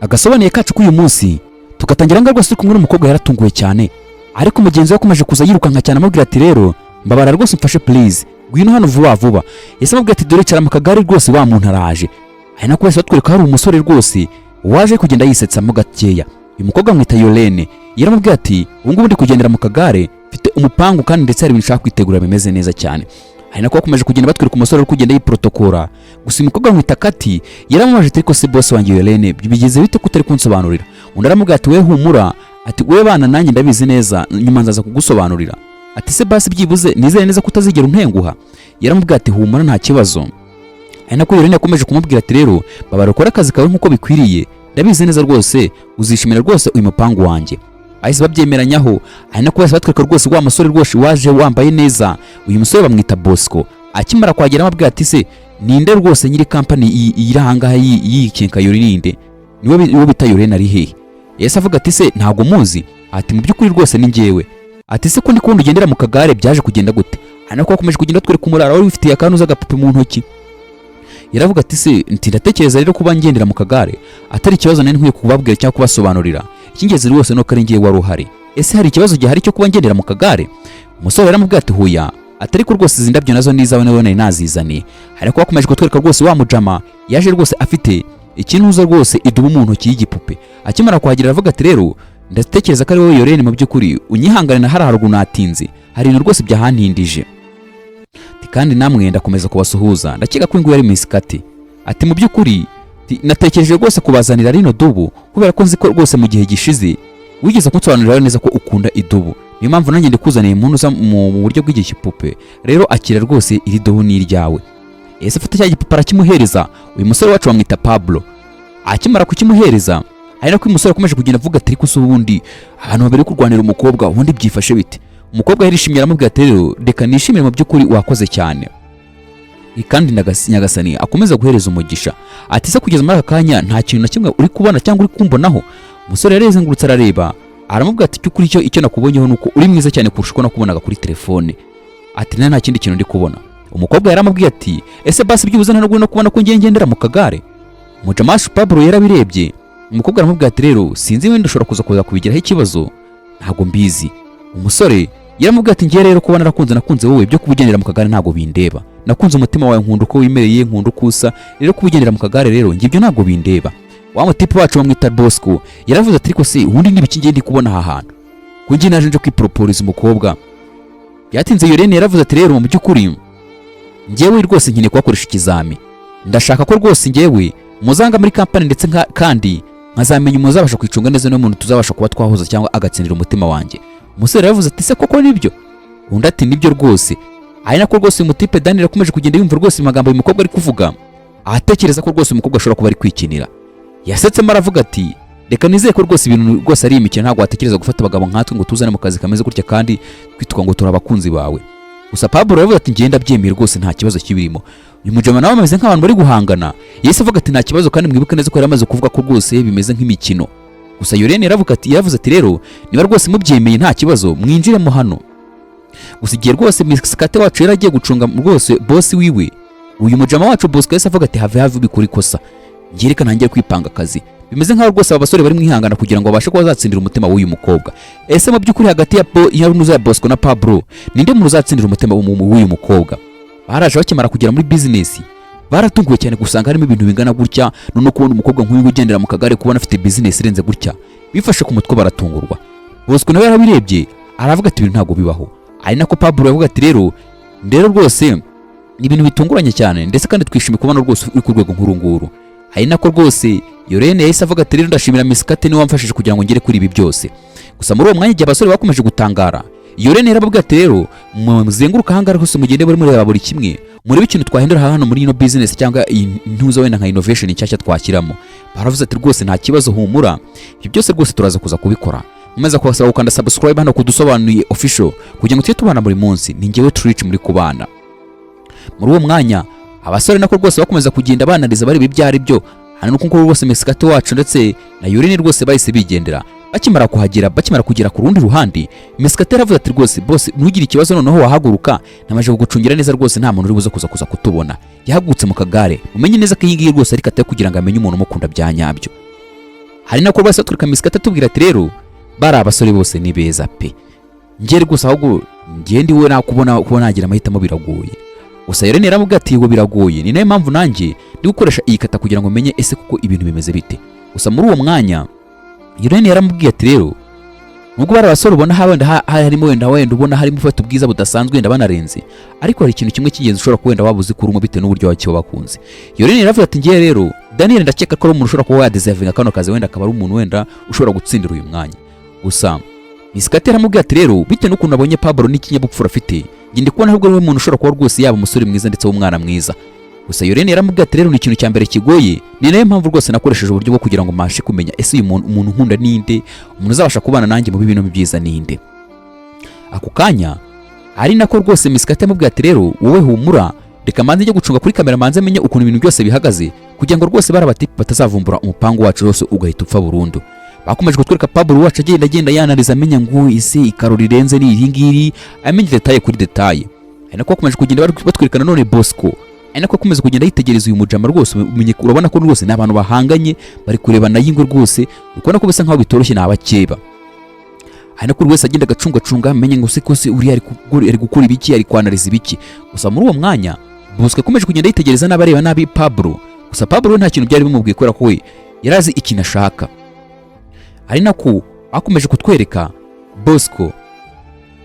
agasobanuye kacu k'uyu munsi tugatangira ngo rwose kumwe n'umukobwa yaratunguwe cyane, ariko mugenzi we akomeje kuza yirukanka cyane amubwira ati rero mbabara rwose umfashe please ngwino hano vuba vuba. Yese amubwira ati dore cara mu kagare rwose wa muntu araje. Ari nako bose batwereka hari umusore rwose waje kugenda yisetsa mu gakeya. Uyu mukobwa mwita Yolene yaramubwira ati ubu ngubu ndi kugendera mu kagare mfite umupangu kandi ndetse hari ibintu nshaka kwitegura bimeze neza cyane. Ari nako bakomeje kugenda batwereka umusore uri kugenda yiprotokora. Gusa uyu mukobwa mwita Kati yaramubaje ati ariko se boss wanjye Yolene bigeze bite ko utari kunsobanurira? Undi aramubwira ati we humura, ati we bana nanjye ndabizi neza nyuma nzaza kugusobanurira. Ati se basi byibuze nizere neza kutazigera untenguha? Yaramubwira ati humura nta kibazo. Ari nako Yolene yakomeje kumubwira ati rero babara ukora akazi kawe nkuko bikwiriye, ndabizi neza rwose uzishimira rwose uyu mupangu wanjye. Ahise babyemeranyaho. Ari nako bose batwereka rwose wa musore rwose waje wambaye neza. Uyu musore bamwita Bosco. Akimara kwagera amubwira ati se ninde rwose nyiri company irahangaha yikinka Yolene? Niwe bita Yolene ari hehe? Yese avuga ati se ntago muzi? Ati mu byukuri rwose ni njyewe. Ati se ko ndi kundi ugendera mu kagare byaje kugenda gute? Ari nako akomeje kugenda twereka umurara wari ufitiye akantu z'agapupe mu ntoki. Yaravuga ati se ndatekereza rero kuba ngendera mu kagare atari ikibazo nari nkwiye kubabwira cyangwa kubasobanurira. Ikingezi rwose no kari ngiye wari uhari. Ese hari ikibazo gihari cyo kuba ngendera mu kagare? Umusore yaramubwira ati huya, atari ko rwose izindabyo nazo nizawe none nazizaniye. Ariko bakomeje kutwereka rwose wa mujama yaje rwose afite ikintuza rwose idubu mu ntoki y'igipupe. Akimara kuhagira aravuga ati rero ndatekereza ko ari wowe Yolene mu byukuri unyihangane na hararuguru natinze, hari ibintu rwose byahantindije. Kandi namwe ndakomeza kubasuhuza ndakeka ko ingu yari Miss Kati. Ati mu byukuri natekereje rwose kubazanira rino dubu kubera ko nzi ko rwose mu gihe gishize wigeze kunsobanurira neza ko ukunda idubu, niyo mpamvu nanjye ndikuzaniye umuntu uza mu buryo bw'igipupe. Rero akira rwose iri dubu ni iryawe. Ese afata cya gipupe arakimuhereza. Uyu musore wacu bamwita Pablo. Akimara kukimuhereza ari nako uyu musore akomeje kugenda avuga ati ariko ubundi abantu babiri kurwanira umukobwa ubundi byifashe bite? Umukobwa yarishimye aramubwira ati rero reka nishimire mu byukuri wakoze cyane. Kandi Nyagasani akomeza guhereza umugisha. Ati se kugeza muri aka kanya nta kintu na kimwe uri kubona cyangwa uri kumbonaho? Umusore yarezengurutse arareba aramubwira ati cyukuri icyo nakubonyeho nuko uri mwiza cyane kurusha uko nakubonaga kuri telefone. Ati nta kindi kintu ndi kubona. Umukobwa yaramubwiye ati ese basi byibuze ntabwo no kubona ko ngendera mu kagare? Mujamashu Pablo yarabirebye. Umukobwa aramubwira ati rero sinzi wenda ushobora kuza kubigiraho ikibazo ntago mbizi. Umusore yaramubwira ati ngiye rero kuba nakunze wowe byo kubugendera mu kagare ntago bindeba, nakunze umutima wawe nkunda uko wimereye nkunda uko usa, rero kubugendera mu kagare rero ngibyo ntago bindeba. Wa mutipe wacu bamwita Bosco yaravuze ati ariko se ubundi nibiki ngiye ndi kubona aha hantu kugira naje nje kwipropose umukobwa. Byatinze Yolene yaravuze ati rero mu byukuri ngewe rwose nkeneye kubakoresha ikizami, ndashaka ko rwose ngewe muzanga muri company ndetse kandi nkazamenya umuzabasha kwicunga neza no muntu tuzabasha kuba twahuza cyangwa agatsindira umutima wanjye. Umusore yaravuze ati se koko nibyo? Undi ati nibyo rwose. Ari nako rwose umutipe Daniel akomeje kugenda yumva rwose amagambo uyu mukobwa ari kuvuga, atekereza ko rwose umukobwa ashobora kuba ari kwikinira. Yasetsemo aravuga ati reka nizeye ko rwose ibintu rwose ari imikino, ntabwo watekereza gufata abagabo nkatwe ngo tuzane mu kazi kameze gutya kandi twitwa ngo turi abakunzi bawe. Gusa Pablo yaravuze ati ngenda byemeye rwose nta kibazo kibirimo. Uyu mujama nawe ameze nk'abantu bari guhangana. Yese avuga ati nta kibazo kandi mwibuke neza ko yaramaze kuvuga ko rwose bimeze nk'imikino. Gusa Yolene yaravuze ati rero niba rwose mubyemeye nta kibazo mwinjiremo hano. Gusa igihe rwose Miss Kate wacu yaragiye gucunga rwose boss wiwe, uyu mujama wacu Bosco yese avuga ati have bikuri kosa ngireka ntangiye kwipanga akazi. Bimeze nk'aho rwose aba basore bari mwihangana kugira ngo babashe kuba bazatsindira umutima w'uyu mukobwa. Ese mu byukuri hagati ya Bosco na Pablo ninde mu uzatsindira umutima w'uyu mukobwa? Baraje bakimara kugera muri business baratunguwe cyane gusanga harimo ibintu bingana gutya, none kubona umukobwa nk'uyu ugendera mu kagare kubona afite business irenze gutya bifashe ku mutwe baratungurwa. Bosco nawe yarabirebye aravuga ati ibintu ntago bibaho. Ari nako Pablo yavuga ati rero rwose ni ibintu bitunguranye cyane ndetse kandi twishimiye kubona rwose uri ku rwego nk'urunguru. Ari nako rwose Yolene yahise avuga ati rero ndashimira Miss Kate niwe wamfashije kugira ngo ngere kuri ibi byose. Gusa muri uwo mwanya igihe abasore bakomeje gutangara, Yolene yarababwira ati rero muzenguruka ahangara hose mugende bari mureba buri kimwe muri ikintu twahindura hano muri ino business cyangwa intuza wenda nka innovation nshyashya twakiramo. Baravuze ati rwose nta kibazo humura, ibyo byose rwose turaza kuza kubikora. Mumeze kubasaba gukanda subscribe hano kudusobanuye official kugira ngo tujye tubana buri munsi. Ni njyewe Trick muri kubana. Muri uwo mwanya abasore nako rwose bakomeza kugenda banariza bari bibyari byo. Hano nuko rwose Miss Kate wacu ndetse na Yolene rwose bahise bigendera. Bakimara kugera ku rundi ruhande, Miss Kate yaravuze ati rwose boss ntugire ikibazo noneho wahaguruka, namaje kugucungira neza rwose nta muntu uri buze kuza kutubona. Yahagutse mu kagare umenye neza ko iyi ngiyi rwose ari Kate kugira ngo amenye umuntu umukunda byanyabyo. hari nako bose batwereka Misikati atubwira ati rero bari abasore bose ni beza pe, ngeri gusa ahubwo ngendi we nakubona kuba nagira amahitamo biragoye. Gusa Irene yaramubwiye ati ngo biragoye, ni nayo mpamvu nanjye ndi gukoresha iyi kata kugira ngo menye ese kuko ibintu bimeze bite. Gusa muri uwo mwanya Irene yaramubwiye ati rero nubwo bari abasore ubona harimo wenda ubona harimo ufata ubwiza budasanzwe wenda banarenze, ariko hari ikintu kimwe cy'ingenzi ushobora kuwenda wabuze kuruma bite n'uburyo wakiyo bakunze. Irene yaravuze ati ngiye rero Daniel ndakeka ko ari umuntu ushobora kuba yadeservinga kano kazi, wenda akaba ari umuntu wenda ushobora gutsindira uyu mwanya. Gusa Misikati yaramubwiye ati rero bite n'ukuntu abonye Pablo n'ikinyabupfura afite, ngende kubona ahubwo ari umuntu ushobora kuba rwose yaba umusore mwiza ndetse w'umwana mwiza. Gusa Irene yaramubwiye ati rero ni ikintu cya mbere kigoye, ni nayo mpamvu rwose nakoresheje uburyo bwo kugira ngo mbashe kumenya ese uyu umuntu nkunda ninde, umuntu uzabasha kubana nanjye mu bibi no mu byiza ninde. Ako kanya ari nako rwose Misikati yamubwiye ati rero wowe humura, reka manze njye gucunga kuri kamera manze menye ukuntu ibintu byose bihagaze, kugira ngo rwose barabati batazavumbura umupango wacu wose ugahita upfa burundu. Bakomeje kutwereka Pablo wacu agenda yanariza amenya ngo ise ikaro rirenze ni iri ngiri, amenye detaye kuri detaye. Ari nako bakomeje kugenda batwereka nanone Bosco, ari nako akomeza kugenda yitegereza uyu mujama rwose, umenye urabona ko rwose n'abantu bahanganye bari kureba na yingo rwose, ukubona ko bisa nkaho bitoroshye n'abakeba. Ari nako rwose agenda gacunga amenye ngo se uri ari gukora ibiki, ari kwanariza ibiki. Gusa muri uwo mwanya Bosco akomeje kugenda yitegereza n'abareba nabi Pablo. Gusa Pablo nta kintu byari bimubwiye kubera ko we yarazi ikintu ashaka. Ari nako akomeje kutwereka Bosco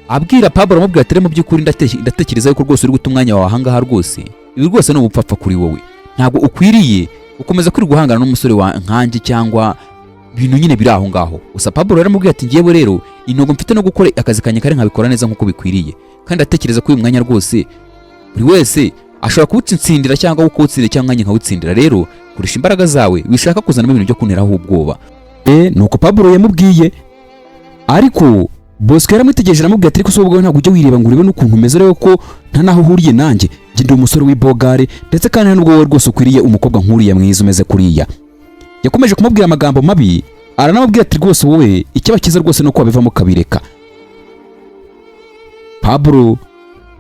abwira Pablo amubwira ati mu by'ukuri ndatekereza yuko rwose uri guta umwanya wawe ahangaha rwose, ibi rwose ni ubupfapfa kuri wowe, ntabwo ukwiriye gukomeza kuri guhangana n'umusore wa nkanjye cyangwa ibintu nyine biri aho ngaho. Gusa Pablo yaramubwiye ati ngiyewe rero intego mfite no gukora akazi kanye kare nkabikora neza nk'uko bikwiriye, kandi ndatekereza ko uyu mwanya rwose buri wese ashobora kuwutsindira cyangwa ukawutsindira cyangwa nyine nkawutsindira. Rero kurisha imbaraga zawe wishaka kuzanamo ibintu byo kunteraho ubwoba. Nuko Pablo yamubwiye, ariko Bosco yaramwitegereje aramubwira ati ariko sobwa ntabwo ujye wireba ngo urebe n'ukuntu umeze rero ko nta naho uhuriye nanjye, ndi umusore w'ibogare ndetse kandi nubwo wowe rwose ukwiriye umukobwa nk'uriya mwiza umeze kuriya. Yakomeje kumubwira amagambo mabi, aranamubwira ati rwose wowe icyaba cyiza rwose no kubivamo kabireka. Pablo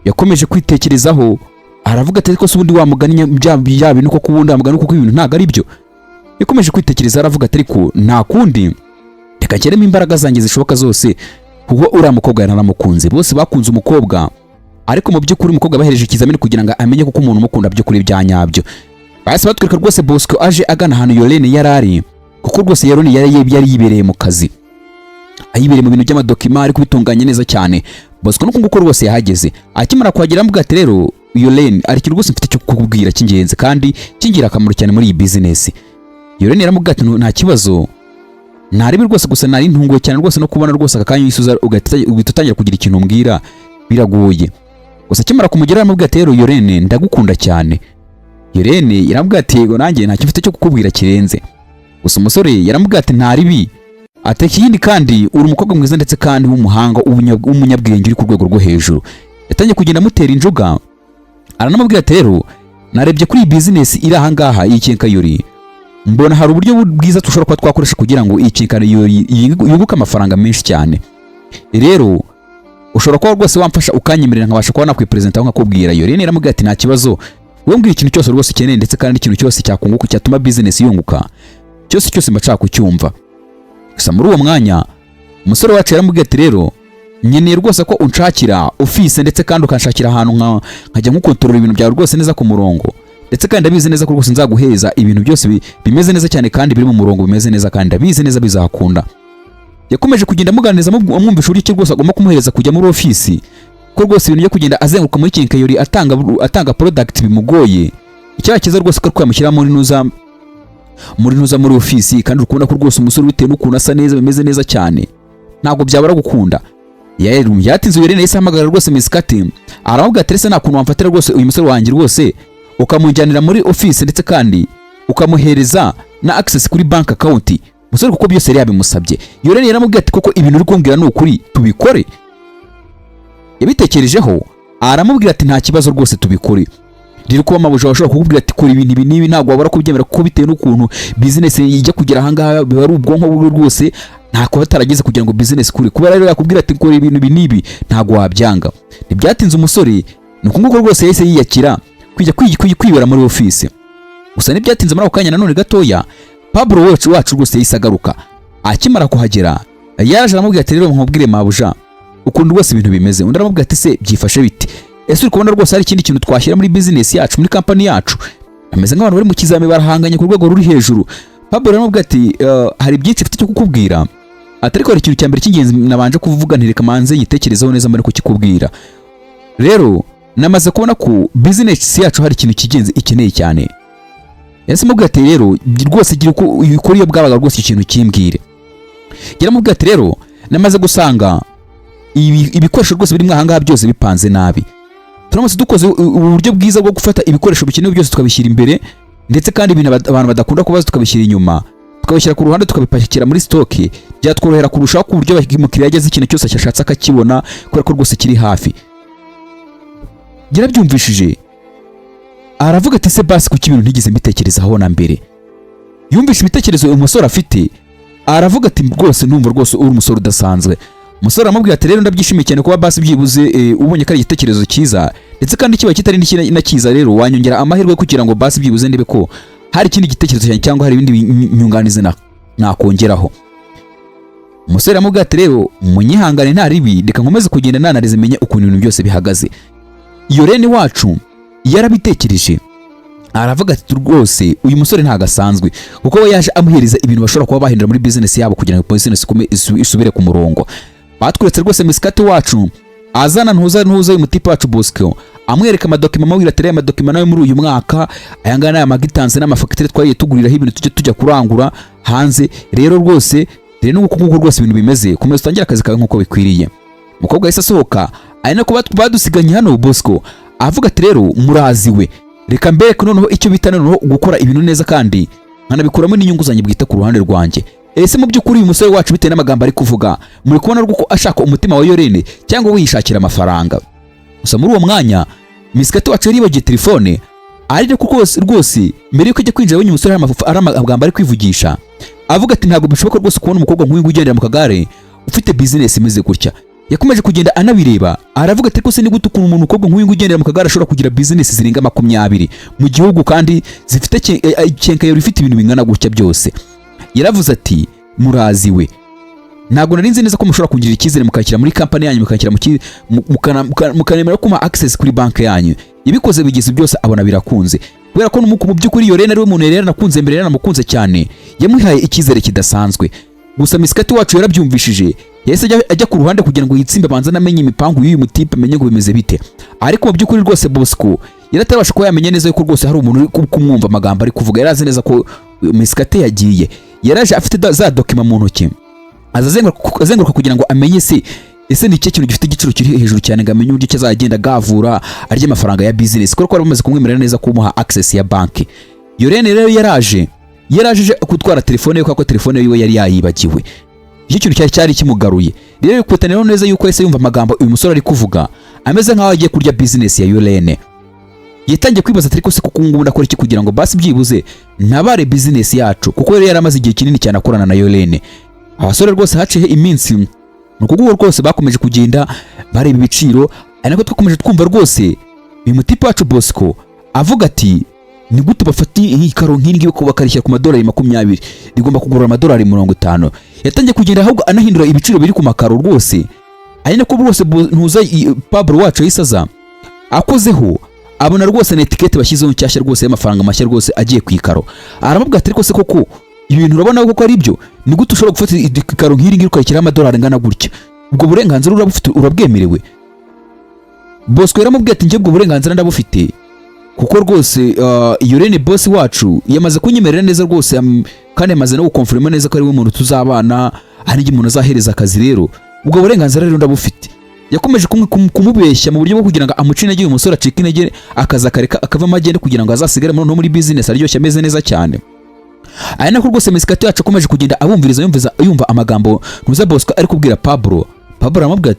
yakomeje kwitekerezaho aravuga ati ariko se ubundi wamugannye bya bintu ko kubundi amugana kuko ibintu ntago ari byo. Yakomeje kwitekereza aravuga ati ariko nta kundi reka nshyiremo imbaraga zanjye zishoboka zose, kuko uriya mukobwa yaranamukunze, bose bakunze umukobwa, ariko mu by'ukuri umukobwa bahereje ikizamini kugira ngo amenye kuko umuntu umukunda by'ukuri bya nyabyo. Bahise batwereka rwose Bosco aje agana ahantu Irene yarari, kuko rwose Irene yari yibereye mu kazi, ayibereye mu bintu by'amadokima ari kubitunganya neza cyane. Bosco nuko nguko rwose yahageze, akimara kuhagera amubwira ati rero Irene ari ikintu rwose mfite cyo kukubwira cy'ingenzi kandi cyingira akamaro cyane muri iyi business. Irene yaramubwira ati nta kibazo, naribi rwose gusa nari ntunguye cyane rwose no kubona rwose akakanya yisuza ugatangira kugira ikintu umbwira biragoye. Gusa akimara kumugera aramubwira ati rero Irene ndagukunda cyane. Irene yaramubwira ati yego nanjye nta gifite cyo kukubwira kirenze. Gusa umusore yaramubwira ati ntaribi, ati ikindi kandi uri umukobwa mwiza ndetse kandi w'umuhanga w'umunyabwenge uri ku rwego rwo hejuru. Yatangiye kugenda amutera injuga, aranamubwira ati rero narebye kuri iyi business iri aha ngaha y'ikenkayori, mbona hari uburyo bwiza tushobora kuba twakoresha kugira ngo iyi kenkayori yunguke amafaranga menshi cyane. Rero ushobora kuba rwose wamfasha ukanyemerera nkabasha kuba nakwipresenta nkakubwira. Irene yaramubwira ati nta kibazo, wowe mbwira ikintu cyose rwose ukeneye ndetse kandi ikintu cyose cyakunguka cyatuma business yunguka cyose mbashaka kucyumva. Gusa muri uwo mwanya umusore wacu yaramubwira ati rero nkeneye rwose ko unshakira office ndetse kandi ukanshakira ahantu nkajya nkukontorora ibintu byawe rwose neza ku murongo, ndetse kandi ndabizi neza ko rwose nzaguheza ibintu byose bimeze neza cyane kandi biri mu murongo bimeze neza kandi ndabizi neza bizakunda. Yakomeje kugenda amuganiriza amwumvisha uburyo rwose agomba kumuhereza kujya muri office, ko rwose ibintu byo kugenda azenguruka muri kenkayori atanga product bimugoye. Icyaha cyiza rwose ko kwamushyira muri nuza muri office, kandi ukubona ko rwose umusore bitewe n'ukuntu asa neza bimeze neza cyane ntabwo byabara gukunda. Yatinze Irene yahise ahamagara rwose Misikati, aramubwira ati nta kuntu wamfatira rwose uyu musore wanjye rwose ukamujyanira muri office ndetse kandi ukamuhereza na access kuri bank account musore kuko byose yari yabimusabye. Irene yaramubwira ati koko ibintu uri kumbwira ni ukuri tubikore. Yabitekerejeho aramubwira ati nta kibazo rwose tubikore. Rero kuba mabuja washobora kukubwira ati kora ibintu ibi nibi ntabwo wabara kubyemera kuko bitewe n'ukuntu business ijya kugera aha ngaha biba ari ubwonko bwe rwose ntako batarageze kugira ngo business kuri kuba rero yakubwira ati kora ibintu ibi nibi ntabwo wabyanga. Ntibyatinze umusore nuko nguko rwose yahise yiyakira kwibera muri office. Gusa ntibyatinze muri ako kanya nanone gatoya Pablo wacu rwose yahise agaruka. Akimara kuhagera yaraje aramubwira ati rero nkubwire mabuja ukuntu rwose ibintu bimeze. Undi aramubwira ati se byifashe bite, ese uri kubona rwose hari ikindi kintu twashyira muri business yacu, muri company yacu? Ameze nk'abantu bari mu kizami barahanganye ku rwego ruri hejuru. Pablo aramubwira ati hari byinshi mfite cyo kukubwira, ariko hari ikintu cya mbere cy'ingenzi nabanje kuvuga ntireka manze yitekerezaho neza mbere kukikubwira. Rero namaze kubona ko business yacu hari ikintu cy'ingenzi ikeneye cyane. Yase mubwira ati rero rwose gira uko ukora iyo bwabaga rwose ikintu kimbwire. Yaramubwira ati rero namaze gusanga ibikoresho rwose biri mwahangaha byose bipanze nabi. Turamutse dukoze uburyo bwiza bwo gufata ibikoresho bikenewe byose tukabishyira imbere, ndetse kandi ibintu abantu badakunda kubaza tukabishyira inyuma, tukabishyira ku ruhande tukabipakira muri stock, byatworohera kurushaho ku buryo umukiriya yageze ikintu cyose cyashatse akakibona kubera ko rwose kiri hafi. Yarabyumvishije aravuga ati se basi kuki ibintu ntigeze mbitekerezaho na mbere. Yumvishe ibitekerezo uyu musore afite, aravuga ati rwose numva rwose uri umusore udasanzwe. Umusore aramubwira ati rero ndabyishimiye cyane kuba basi byibuze ubonye ko ari igitekerezo cyiza, ndetse kandi kiba kitari na cyiza rero wanyongera amahirwe kugira ngo basi byibuze ndebe ko hari ikindi gitekerezo cyane cyangwa hari ibindi nyunganizi nakongeraho. Umusore aramubwira ati rero munyihangane nta ribi, reka nkomeze kugenda nanarize menye ukuntu ibintu byose bihagaze. Iyo rene wacu yarabitekereje aravuga ati rwose uyu musore ntagasanzwe, kuko we yaje amuhereza ibintu bashobora kuba bahindura muri business yabo kugira ngo business isubire ku murongo. Batweretse rwose misikati wacu azana ntuza uyu mutipe wacu Bosco, amwereka amadokima amubwira ati rero amadokima nayo muri uyu mwaka ayangana aya magitanze n'amafagitire twagiye tuguriraho ibintu tujya kurangura hanze. Rero rwose rero nuko rwose ibintu bimeze, komeza utangira akazi kawe nkuko bikwiriye. Umukobwa yahise asohoka ari nako badusiganye hano. Bosco avuga ati rero muraziwe, reka mbere noneho icyo bita noneho gukora ibintu neza kandi nkanabikuramo n'inyungu zanjye bwite ku ruhande rwanjye. Ese mu by'ukuri uyu musore wacu bitewe n'amagambo ari kuvuga muri kubona rwo ashaka umutima wa Yorene cyangwa wishakira amafaranga gusa? Muri uwo mwanya misikati wacu yaribagiye telefone, ariko kuko rwose mbere yuko ajya kwinjira abonye umusore ari amagambo ari kwivugisha, avuga ati ntabwo bishoboka rwose kubona umukobwa nk'uyu ugendera mu kagare ufite business imeze gutya. Yakomeje kugenda anabireba aravuga ati ko se ni gute ukuntu umuntu ukobwa nk'uyu ugendera mu kagare ashobora kugira business zirenga 20 mu gihugu kandi zifite cyenkayero ifite ibintu bingana gutya byose. Yaravuze ati muraziwe, ntabwo nari nzi neza ko mushobora kugira icyizere mukakira muri company yanyu, mukakira mukanemera kuma access kuri bank yanyu. Ibikoze bigeze byose abona birakunze, kubera ko mu by'ukuri Yorene ari we muntu rero nakunze mbere namukunze cyane, yamuhaye icyizere kidasanzwe. Gusa misikati wacu yarabyumvishije, yahise ajya ku ruhande kugira ngo yitsimbe abanza namenye imipangu y'uyu mutipe menye ngo bimeze bite. Ariko mu by'ukuri rwose Bosco yaratabasha ko yamenye neza yuko rwose hari umuntu uri kumwumva amagambo ari kuvuga. Yarazi neza ko misikati yagiye, yaraje afite za dokima mu ntoki azenguruka kugira ngo amenye ese ni cyo kintu gifite igiciro kiri hejuru cyane ngo amenye uburyo cyazagenda gavura arya amafaranga ya business, kuko bamaze kumwemerera neza kumuha access ya banki. Yorene rero yaraje kutwara telefone ye kuko telefone yiwe yari yayibagiwe. Icyo kintu cyari kimugaruye rero kwetana neza yuko yese yumva amagambo uyu musore ari kuvuga ameze nkaho agiye kurya business ya Yorene. Yitangiye kwibaza ati ko se kuko ngubu ndakora iki kugira ngo basi byibuze ntabare business yacu, kuko yari yaramaze igihe kinini cyane akorana na Yorene. Abasore rwose haciye iminsi nuko rwose bakomeje kugenda bareba ibiciro, ariko twakomeje twumva rwose uyu mutipe wacu Bosco avuga ati ni gute bafati ikaro nk'ingi yo kubakarishya ku madolari 20 rigomba kugura amadolari 50. Yatangiye kugenda ahubwo anahindura ibiciro biri ku makaro rwose, ari nako rwose ntuza Pablo wacu yisaza akozeho abona rwose na etikete bashyizeho cyashya rwose y'amafaranga mashya rwose agiye kwikaro. Aramubwira ati ko se koko ibintu urabona ko ari byo, ni gute ushobora gufata ikaro nk'iri ukayikira amadolari ngana gutya? Ubwo burenganzira urabufite, urabwemerewe? Bosco yaramubwiye ati njye ubwo burenganzira ndabufite, kuko rwose Yorene boss wacu yamaze kunyemerera neza rwose kandi yamaze no gukonfirma neza ko ari we muntu tuzabana, ari ngi umuntu azahereza akazi. Rero ubwo burenganzira rero ndabufite. Yakomeje kumubeshya mu buryo bwo kugira ngo amuce intege uyu musore acika intege akaza akareka akava amagende kugira ngo azasigare muri business aryoshye ameze neza cyane. Ari nako rwose misikati yacu akomeje kugenda abumviriza yumva amagambo ntuza Bosco ari kubwira Pablo. Aramubwira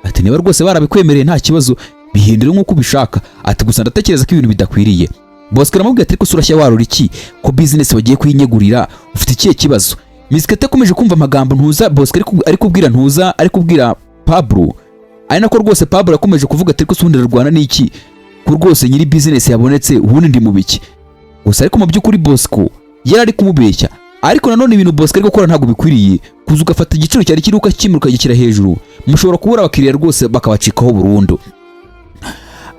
ati niba rwose barabikwemereye nta kibazo bihindure nk'uko ubishaka, ati gusa ndatekereza ko ibintu bidakwiriye. Bosco aramubwira ati ko surashya warura iki ko business bagiye kuyinyegurira, ufite ikihe kibazo? Misikati akomeje kumva amagambo ntuza Bosco ari kubwira Pablo. Ari nako rwose Pablo yakomeje kuvuga ati ko sundira Rwanda n'iki ko rwose nyiri business yabonetse ubundi ndi mu biki. Gusa ariko mu by'ukuri Bosco yari ari kumubeshya, ariko nanone ibintu Bosco ari gukora ntabwo bikwiriye kuza ugafata igiciro cyari kiri ukakimuruka gikira hejuru, mushobora kubura abakiriya rwose bakabacikaho burundu.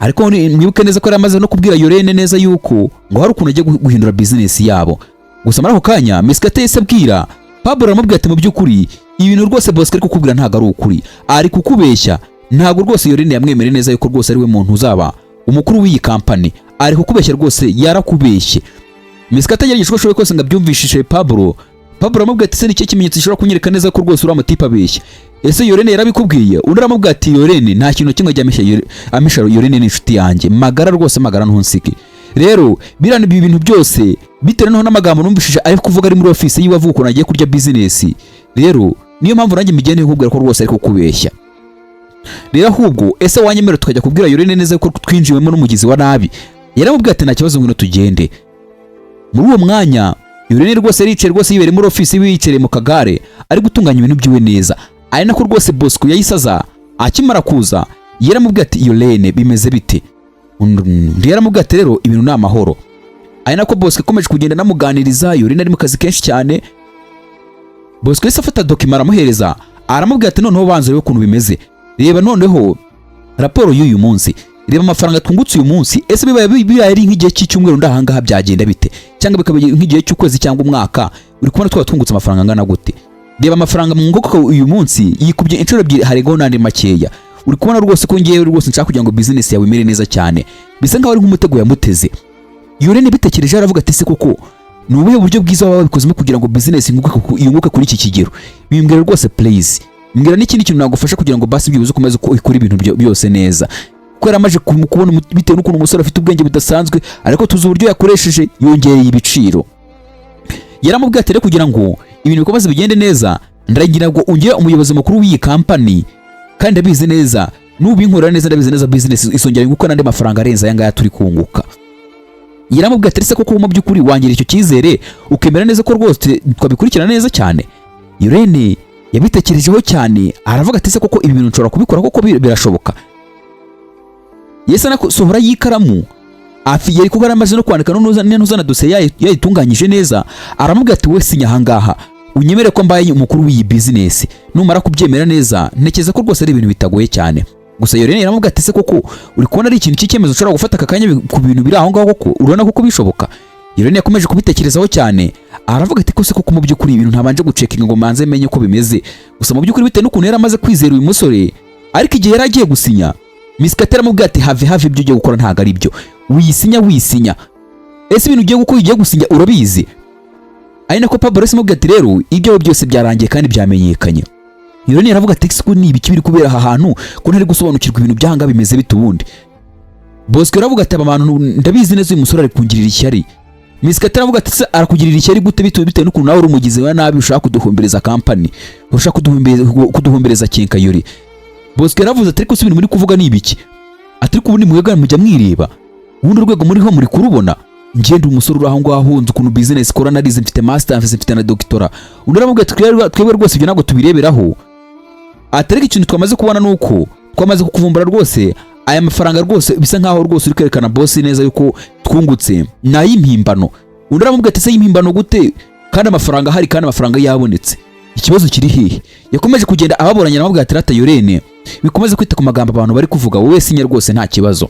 Ariko mwibuke neza ko yari amaze no kubwira Yorene neza yuko ngo hari ukuntu agiye guhindura business yabo. Gusa muri ako kanya Miskate yese abwira Pablo, aramubwira ati mu by'ukuri ibintu rwose Bosco ari kukubwira ntago ari ukuri, ari kukubeshya. Ntago rwose Yorene yamwemere neza yuko rwose ari we muntu uzaba umukuru w'iyi company, ari kukubeshya rwose, yarakubeshye. Miskate yagerageje uko ashoboye kose ngo abyumvishije Pablo. Pablo aramubwira ati se ni cyo kimenyetso gishobora kunyereka neza ko rwose uri amatipe abeshya? Ese Yorene yarabikubwiye? Undi aramubwira ati Yorene nta kintu kimwe amisha Yorene ni inshuti yanjye magara rwose, magara ntunsike. Rero birana ibi bintu byose bitewe n'amagambo numvishije ari kuvuga ari muri office yiwe avuga ko nagiye kurya business. Rero niyo mpamvu nanjye migende kukubwira ko rwose ari kukubeshya. Rero ahubwo ese wanyemera tukajya kubwira Yorene neza ko twinjiwemo n'umugizi wa nabi? Yaramubwira ati nta kibazo, ngwino tugende. Muri uwo mwanya Yorene rwose yicaye rwose yibere muri office yicaye mu kagare ari gutunganya ibintu byiwe neza. Ari nako rwose Bosco yayisaza akimara kuza. Yaramubwira ati Yorene bimeze bite? Ndi yaramubwira ati rero ibintu ni amahoro. Ari nako Bosco akomeje kugenda namuganiriza. Yorene ari mu kazi kenshi cyane. Bosco yese afata document aramuhereza, aramubwira ati noneho banze rero ukuntu bimeze. Reba noneho raporo y'uyu munsi, reba amafaranga twungutse uyu munsi. Ese bibaye ari nk'igihe cy'icyumweru ndahangaha byagenda bite? Cyangwa bikaba nk'igihe cy'ukwezi cyangwa umwaka, uri kubona twatwungutse amafaranga angana gute? Reba amafaranga mu ngoko uyu munsi yikubye inshuro ebyiri harengaho n'andi makeya. Uri kubona rwose ko ngiye rwose nshaka kugira ngo business yawe imere neza cyane, bisa nkaho ari nk'umutego yamuteze. Yorene bitekereje aravuga ati se koko ni ubuhe buryo bwiza waba bikozemo kugira ngo business yunguke kuri iki kigero? Bimbwira rwose please, mbwira n'ikindi kintu nagufasha kugira ngo basi byibuze ukomeze ukora ibintu byose neza. Kuko yaramaje kubona bitewe n'ukuntu umusore afite ubwenge budasanzwe, ariko tuzi uburyo yakoresheje yongereye ibiciro. Yaramubwira ati kugira ngo ibintu bikomeze bigende neza, ndagira ngo ungire umuyobozi mukuru w'iyi company, kandi abizi neza nubinkorera neza, ndabizi neza business isongera nguko nande mafaranga arenza aya ngaya turi kunguka. Yaramubwira ati se koko mu by'ukuri wangira icyo cyizere ukemera neza ko rwose twabikurikirana neza cyane? Yorene yabitekerejeho cyane aravuga ati se koko ibi bintu nshobora kubikora koko birashoboka? Yese nasohora y'ikaramu afi yari kuba aramaze no kwandika n'uzana dosiye yayitunganyije neza. Aramubwira ati we sinya ahangaha unyemere ko mbaye umukuru w'iyi business, numara kubyemera neza ntekeza ko rwose ari ibintu bitagoye cyane. Gusa Yorene yaramubwira ati se koko uri kubona ari ikintu cy'icyemezo ushobora gufata akakanya ku bintu biri aho ngaho koko urabona koko bishoboka? Yorene yakomeje kubitekerezaho cyane aravuga ati ko se koko mu by'ukuri ibintu ntabanje gucekinga ngo manze menye uko bimeze. Gusa mu by'ukuri bitewe n'ukuntu yari amaze kwizera uyu musore, ariko igihe yari agiye gusinya Miskate aramubwira ati have ibyo ugiye gukora ntago ari byo, wisinya. Ese ibintu ugiye gukora ugiye gusinya urabizi? Ari nako Pablo aramubwira ati rero ibyo byose byarangiye kandi byamenyekanye. Yorene aravuga ati se ko ni ibiki biri kubera aha hantu ko ntari gusobanukirwa ibintu byahanga bimeze bite ubundi? Bosco aravuga ati abantu ndabizi neza uyu musore ari kungirira ishyari. Miskate aravuga ati se arakugirira ishyari gute bitewe n'ukuntu nawe uri umugizi wa nabi ushaka kuduhombereza company, ushaka kuduhombereza Kenkayori. Bosco yaravuze ati ariko ibintu muri kuvuga ni ibiki? Ati ariko ubundi mwega mujya mwireba, ubundi urwego muri ho muri kurubona? Ngende umusore uri aho ngaho nzi ukuntu business ikora, narize mfite masters mfite na doctora. Undi aravuga ati twebwe rwose ibyo ntabwo tubireberaho. Ati ariko ikintu twamaze kubona nuko twamaze kukuvumbura rwose aya mafaranga rwose bisa nkaho rwose uri kwerekana boss neza yuko twungutse nayimpimbano. Undi aramubwira ati se yimpimbano gute kandi amafaranga hari kandi amafaranga yabonetse? Ikibazo kiri hehe? Yakomeje kugenda ababoranya aramubwira ati rata Yorene bikomeze kwita ku magambo abantu bari kuvuga, wowe sinya rwose nta kibazo.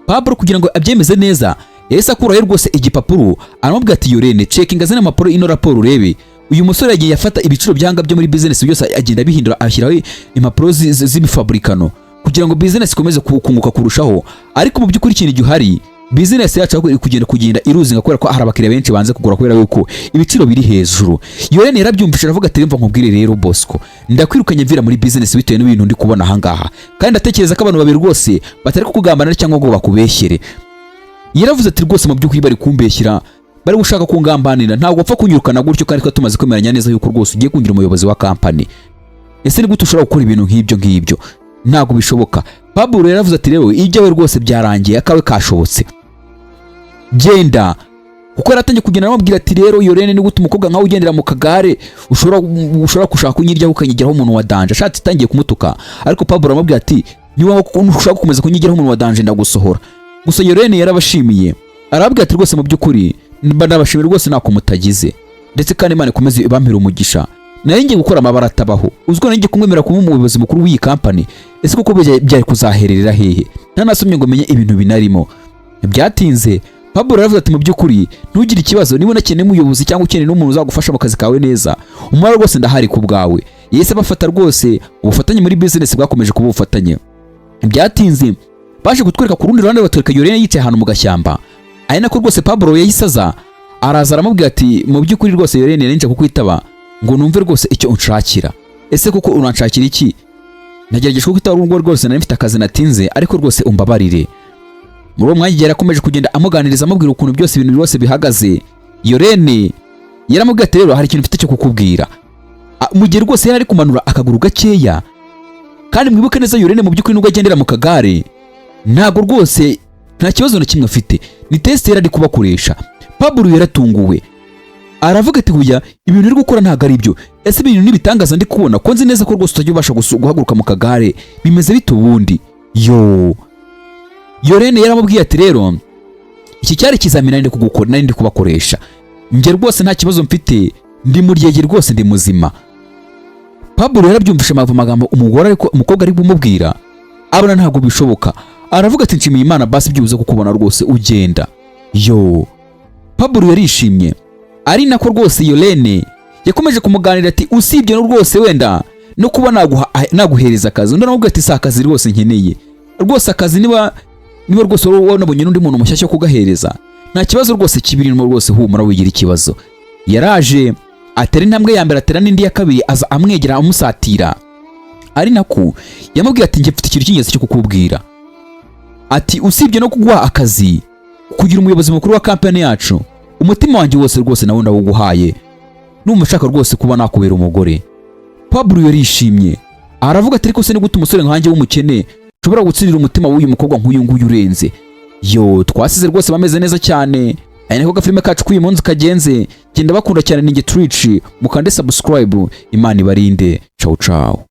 Pablo kugira ngo abyemeze neza yahise akuraho rwose igipapuro aramubwira ati Yorene checkinga zina maporo ino raporo urebe. Uyu musore yagiye yafata ibiciro byanga byo muri business byose agenda abihindura ashyiraho impapuro z'imifabrikano kugira ngo business ikomeze kunguka kurushaho. Ariko mu by'ukuri ikintu gihari business yacu kugenda iruzinga kubera ko hari abakiriya benshi banze kugura kubera yuko ibiciro biri hejuru. Yorene yarabyumvise aravuga ati mva nkubwire rero Bosco ndakwirukanye mvira muri business bitewe n'ibintu ndi kubona ahangaha, kandi ndatekereza ko abantu babiri rwose batari kukugambana cyangwa ngo bakubeshyere. Yaravuze ati rwose mu by'ukuri bari kumbeshyira, bari gushaka kungambanira, ntabwo upfa kunyirukana gutyo kandi tumaze kwemeranya neza yuko rwose ugiye kungira umuyobozi wa company. Ese ni gute ushobora gukora ibintu nk'ibyo? Ntabwo bishoboka. Pablo yaravuze ati rero ibyawe rwose byarangiye, akawe kashobotse genda. Kuko yaratangiye kugenda amubwira ati rero Yorene ni gute umukobwa nkawe ugendera mu kagare ushobora gushaka kunyiryaho ukanyigiraho umuntu wa danje. Ashatse itangiye kumutuka, ariko Pablo aramubwira ati niba ushaka gukomeza kunyigiraho umuntu wa danje ndagusohora. Gusa Yorene yarabashimiye arababwira ati rwose mu by'ukuri ndabashimira rwose nako mutagize. ndetse kandi Imana ikomeze ibampira umugisha. Nari ngiye gukora amabara atabaho, uzwo nari ngiye kumwemera kuba umuyobozi mukuru w'iyi company, ese koko byari kuzahererera hehe? Ntanasomye ngo menye ibintu binarimo. Byatinze Pablo aravuga ati mu by'ukuri ntugire ikibazo, niba unakeneye umuyobozi cyangwa ukeneye n'umuntu uzagufasha mu kazi kawe neza, umara rwose ndahari ku bwawe. Yese bafata rwose ubufatanye muri business bwakomeje kuba ubufatanye. Byatinze baje gutwereka ku rundi ruhande, batwereka Yorene yicaye ahantu mu gashyamba, ari nako rwose Pablo yayisaza araza aramubwira ati mu by'ukuri rwose Yorene nje kukwitaba ngo numve rwose icyo unshakira. Ese koko uranshakira iki? Nagerageje kukwitaba urwo rwose nari mfite akazi natinze, ariko rwose umbabarire. Muri uwo mwanya yarakomeje kugenda amuganiriza amubwira ukuntu byose ibintu byose bihagaze. Yorene yaramubwiye ati rero hari ikintu mfite cyo kukubwira. Mu gihe rwose yari kumanura akaguru gakeya, kandi mwibuke neza Yorene mu by'ukuri nubwo agendera mu kagare ntago rwose nta kibazo na kimwe afite, ni test yari kubakoresha. Pablo yaratunguwe aravuga ati huya ibintu uri gukora ntago ari byo, ese ibintu nibitangaza ndi kubona ko nzi neza ko rwose utajya ubasha guhaguruka mu kagare, bimeze bito ubundi. Yorene yaramubwiye ati rero iki cyari kizamina ndi kugukora, nari ndi kubakoresha, nge rwose nta kibazo mfite, ndi muryege rwose ndi muzima. Pablo yarabyumvishe amagambo umugore ariko umukobwa ari bumubwira abona ntago bishoboka. Aravuga ati nshimiye Imana basi byibuze kukubona rwose ugenda. Pablo yarishimye, ari nako rwose Yorene yakomeje kumuganira ati usibye no rwose wenda no kuba naguhereza akazi, undi navuga ati sa akazi rwose nkeneye rwose, akazi niba rwose wabonye n'undi muntu mushyashya kugahereza nta kibazo rwose kibirimo rwose, humura wigira ikibazo. Yaraje atera intambwe ya mbere, atera n'indi ya kabiri, aza amwegera amusatira, ari nako yamubwiye ati nge mfite ikintu cy'ingenzi cyo kukubwira. Ati usibye no kuguha akazi, kugira umuyobozi mukuru wa company yacu, umutima wanjye wose rwose nawe ndawuguhaye, numva ushaka rwose kuba nakubera umugore. Pablo yarishimye aravuga ati ariko se ni gute umusore nkanjye w'umukene ushobora gutsindira umutima w'uyu mukobwa nk'uyu nguyu urenze? Twasize rwose bameze neza cyane. Aya niko gafilime kacu k'uyu munsi kagenze. Genda bakunda cyane, ninjye Twitch, mukande subscribe. Imana ibarinde. Ciao ciao.